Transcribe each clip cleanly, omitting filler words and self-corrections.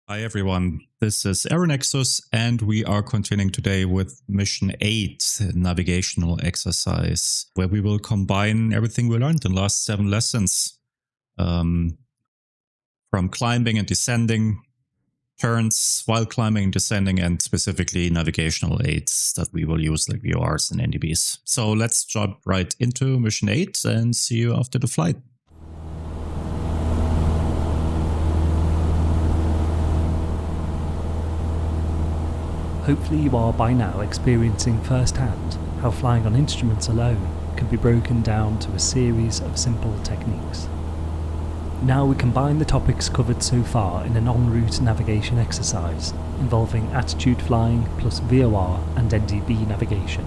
Hi everyone, this is Aeronexus and we are continuing today with Mission 8, Navigational exercise, where we will combine everything we learned in the last 7 lessons. From climbing and descending, turns while climbing and descending, and specifically navigational aids that we will use like VORs and NDBs. So let's jump right into Mission 8 and see you after the flight. Hopefully you are by now experiencing firsthand how flying on instruments alone can be broken down to a series of simple techniques. Now we combine the topics covered so far in an en route navigation exercise involving attitude flying plus VOR and NDB navigation.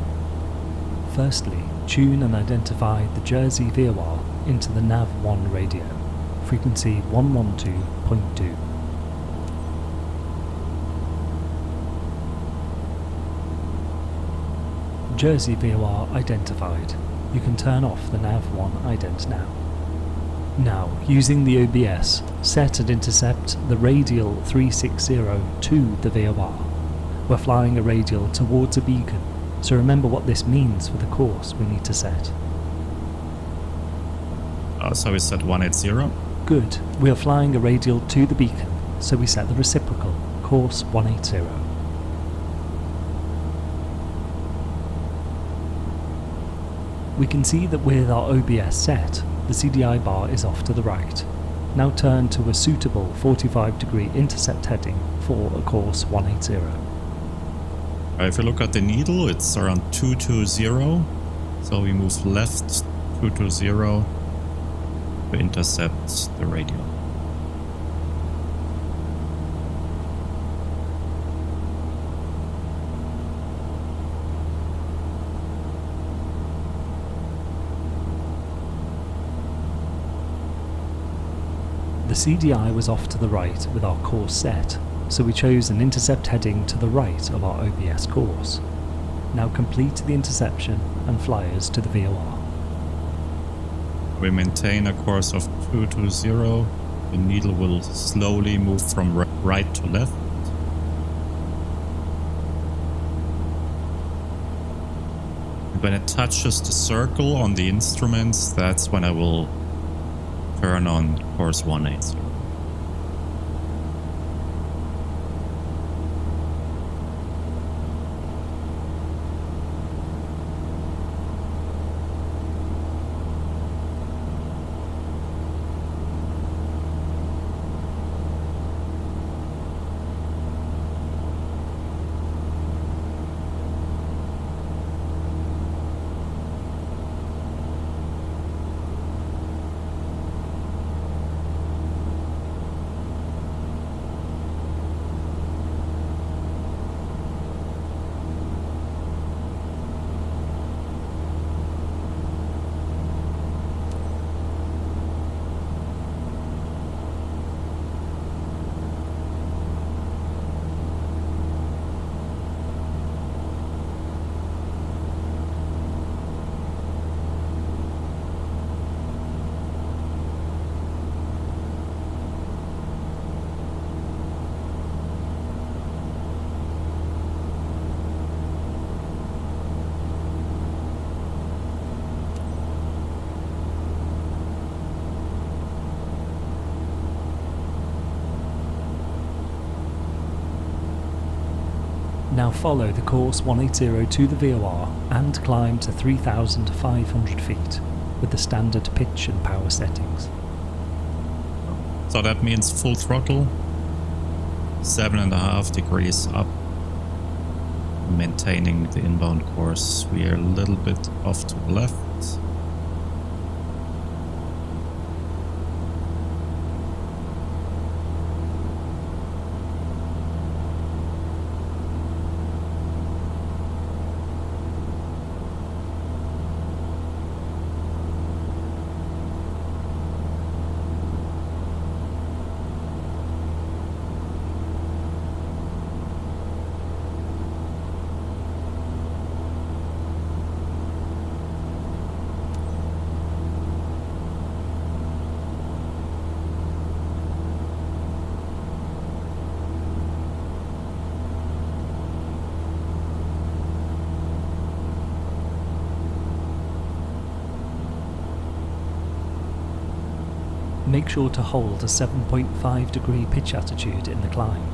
Firstly, tune and identify the Jersey VOR into the Nav1 radio, frequency 112.2. Jersey VOR identified. You can turn off the Nav1 ident now. Now, using the OBS, set and intercept the radial 360 to the VOR. We're flying a radial towards a beacon, so remember what this means for the course we need to set. So we set 180. Good. We are flying a radial to the beacon, so we set the reciprocal, course 180. We can see that with our OBS set, the CDI bar is off to the right. Now turn to a suitable 45-degree intercept heading for a course 180. If you look at the needle, it's around 220. So we move left 220 to intercept the radial. The CDI was off to the right with our course set, so we chose an intercept heading to the right of our OBS course. Now complete the interception and fly us to the VOR. We maintain a course of 220. The needle will slowly move from right to left. And when it touches the circle on the instruments, that's when I will turn on course 180. Now follow the course 180 to the VOR and climb to 3,500 feet with the standard pitch and power settings. So that means full throttle, 7.5 degrees up, maintaining the inbound course. We are a little bit off to the left. make sure to hold a 7.5 degree pitch attitude in the climb.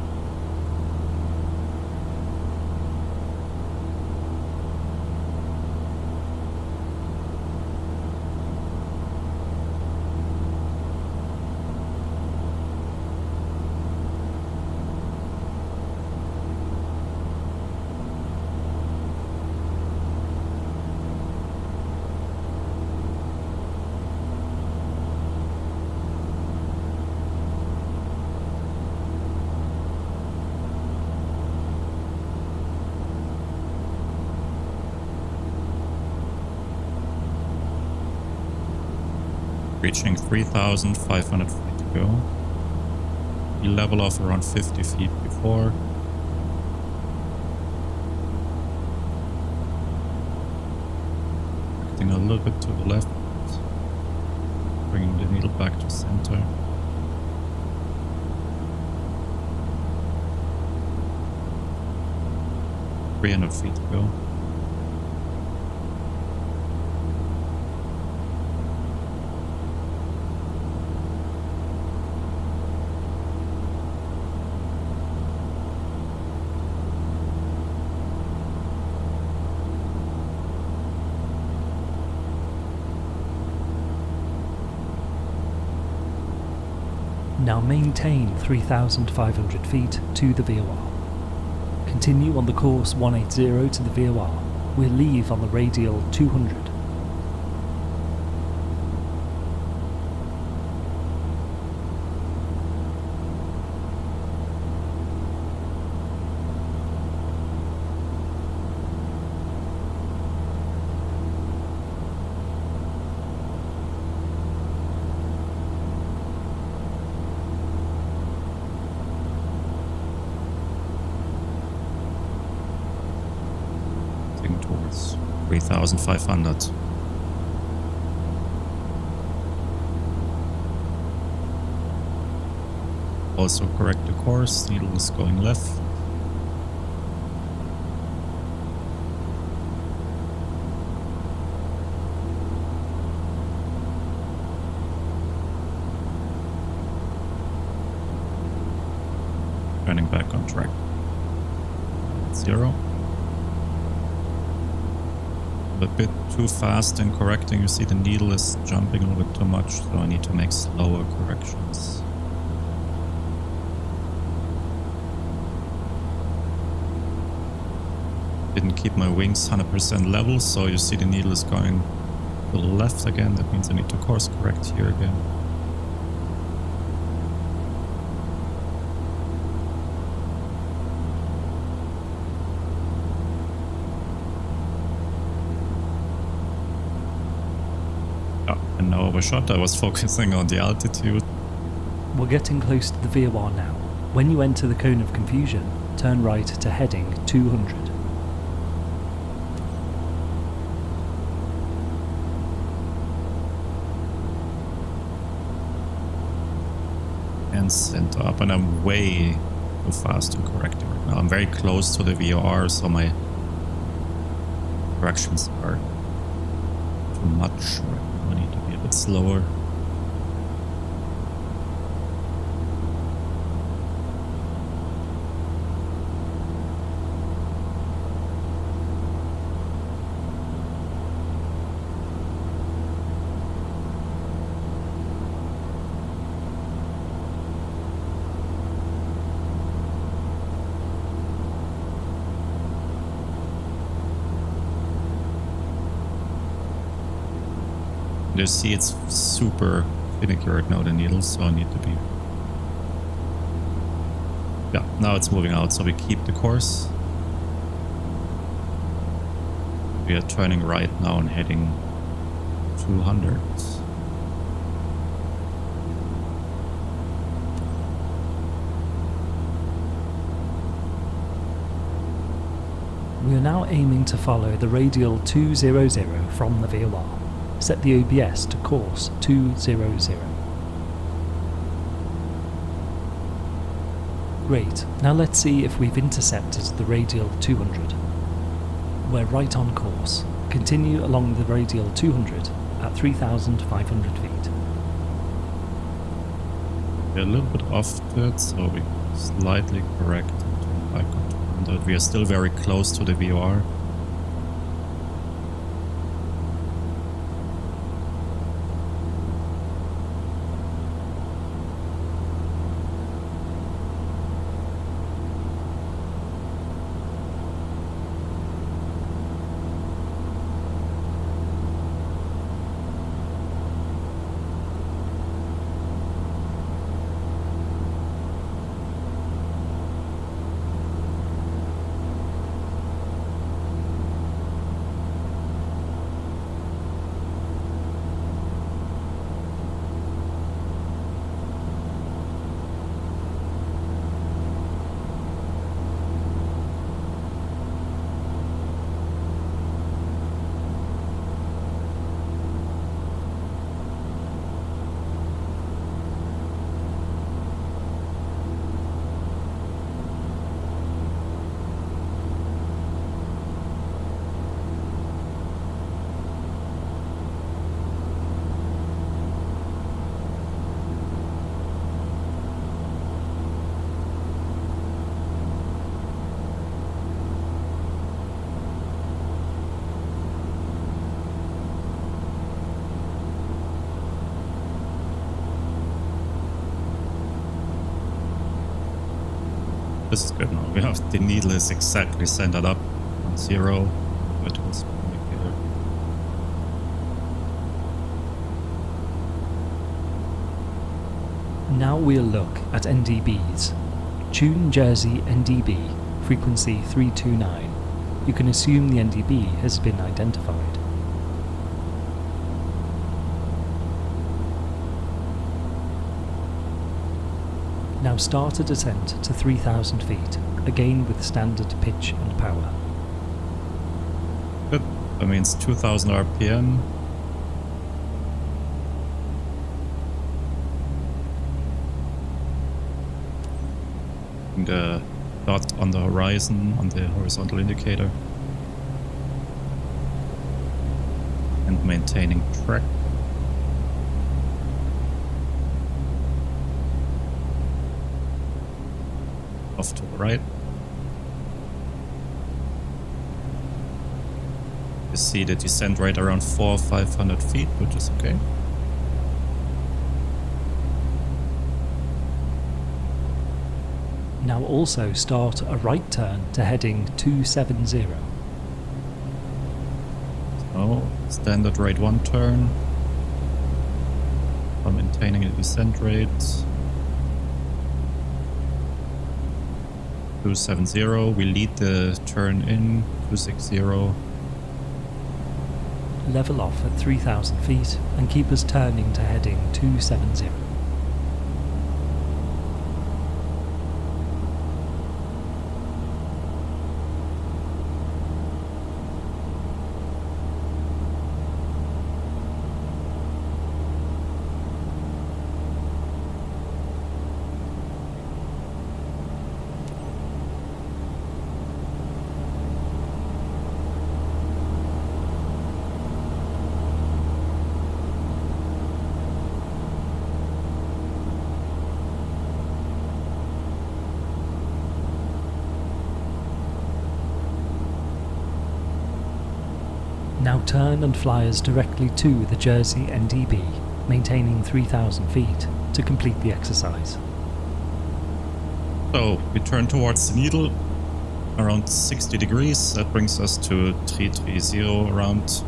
Reaching 3,500 feet to go. We level off around 50 feet before. Acting a little bit to the left. Bringing the needle back to center. .300 feet to go. Now maintain 3,500 feet to the VOR. Continue on the course 180 to the VOR. We'll leave on the radial 200. Towards 3,500. Also correct the course, needle is going left. Turning back on track. 0. A bit too fast in correcting. You see the needle is jumping a little bit too much, so I need to make slower corrections. Didn't keep my wings 100% level, so you see the needle is going to the left again. That means I need to course correct here again. And now overshot. I was focusing on the altitude. We're getting close to the VOR now. When you enter the cone of confusion, turn right to heading 200. And center up, and I'm way too fast in correcting right now. I'm very close to the VOR, so my corrections are too much. I need to be a bit slower. You see it's super finicky right now, the needle, so I need to be... Yeah, now it's moving out, so we keep the course. We are turning right now and heading 200. We are now aiming to follow the radial 200 from the VOR. Set the OBS to course 200. Great, now let's see if we've intercepted the radial 200. We're right on course. Continue along the radial 200 at 3,500 feet. We're a little bit off to it, so we slightly correct to 500. We are still very close to the VOR. This is good now. We have the needle is exactly centered up on 0. Vertical speed indicator. Now we'll look at NDBs. Tune Jersey NDB, frequency 329. You can assume the NDB has been identified. Now start a descent to 3,000 feet, again with standard pitch and power. Good. That means 2000 RPM. The dot on the horizon, on the horizontal indicator. And maintaining track. Off to the right. You see the descent right around 400 or 500 feet, which is okay. Now also start a right turn to heading 270. So, standard right 1 turn. While maintaining the descent rate. 270, we lead the turn in, 260. Level off at 3,000 feet and keep us turning to heading 270. Now turn and fly us directly to the Jersey NDB, maintaining 3,000 feet to complete the exercise. So we turn towards the needle around 60 degrees. That brings us to 330 around.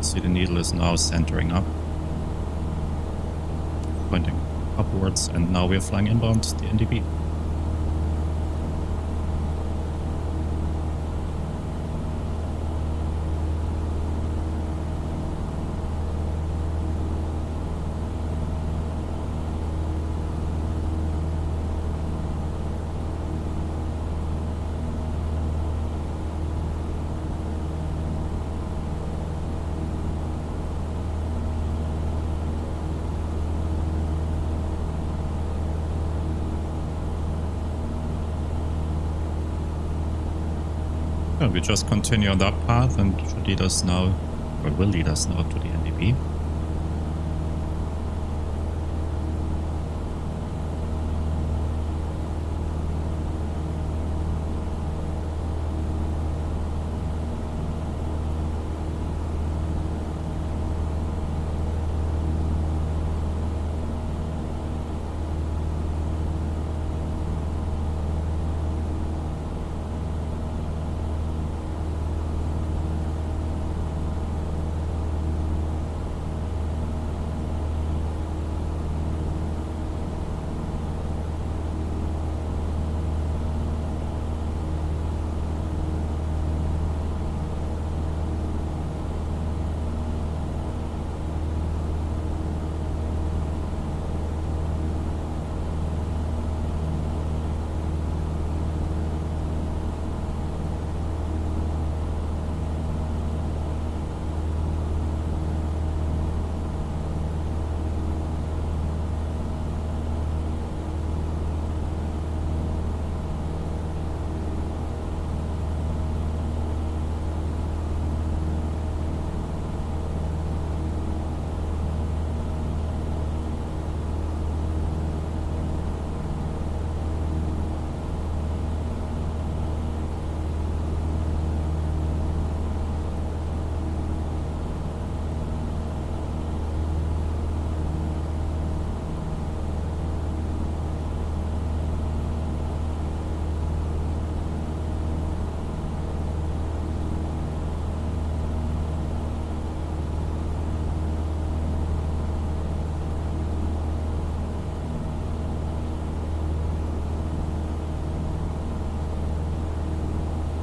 See, the needle is now centering up, pointing upwards, and now we're flying inbound the NDB. Yeah, we just continue on that path and should lead us now, or will lead us now to the NDB.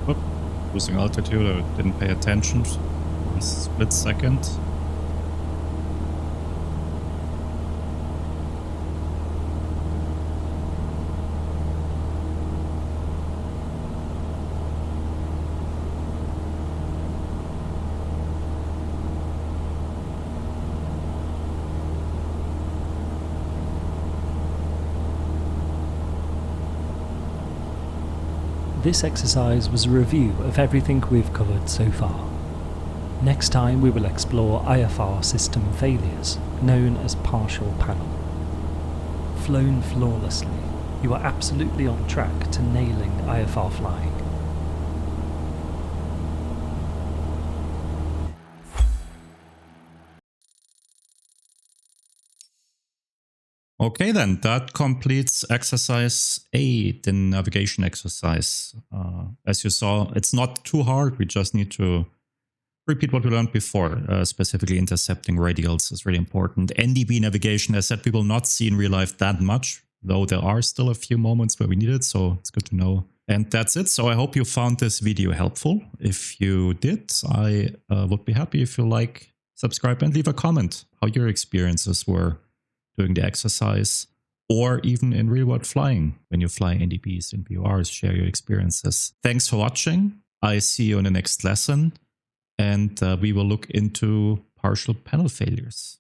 Whoop, losing altitude, I didn't pay attention for a split second. This exercise was a review of everything we've covered so far. Next time we will explore IFR system failures, known as partial panel. Flown flawlessly, you are absolutely on track to nailing IFR flying. Okay then, that completes exercise 8, the navigation exercise. As you saw, it's not too hard, we just need to repeat what we learned before, specifically intercepting radials is really important. NDB navigation, as said, we will not see in real life that much, though there are still a few moments where we need it, so it's good to know. And that's it, so I hope you found this video helpful. If you did, I would be happy if you like, subscribe and leave a comment how your experiences were doing the exercise, or even in real-world flying, when you fly NDBs and VORs, share your experiences. Thanks for watching. I see you in the next lesson, and we will look into partial panel failures.